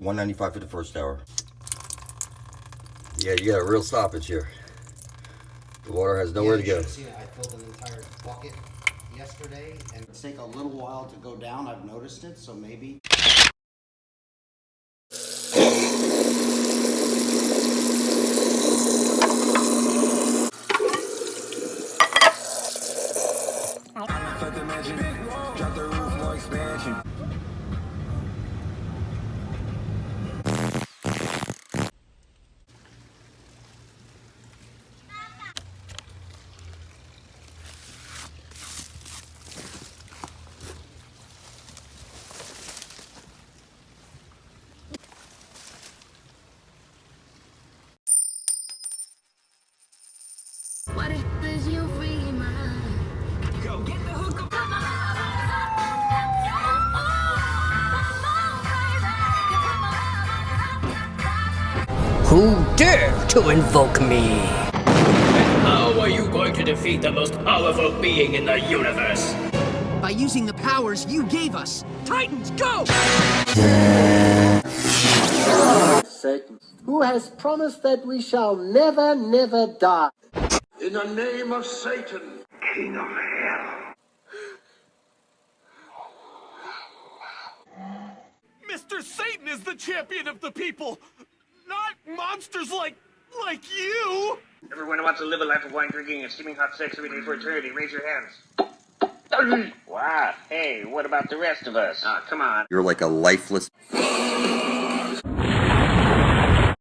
$1.95 for the first hour. Yeah, you got a real stoppage here. The water has nowhere to go. You should have seen it. I filled an entire bucket yesterday, and it's take a little while to go down. I've noticed it, so maybe. What if is you free mind? Go get the hook up. Who dare to invoke me? And how are you going to defeat the most powerful being in the universe? By using the powers you gave us. Titans, go! Satan, who has promised that we shall never, never die. In the name of Satan, King of Hell. Mr. Satan is the champion of the people, not monsters like you! Everyone wants to live a life of wine drinking and steaming hot sex every day for eternity. Raise your hands. Wow. Hey, what about the rest of us? Ah, come on. You're like a lifeless...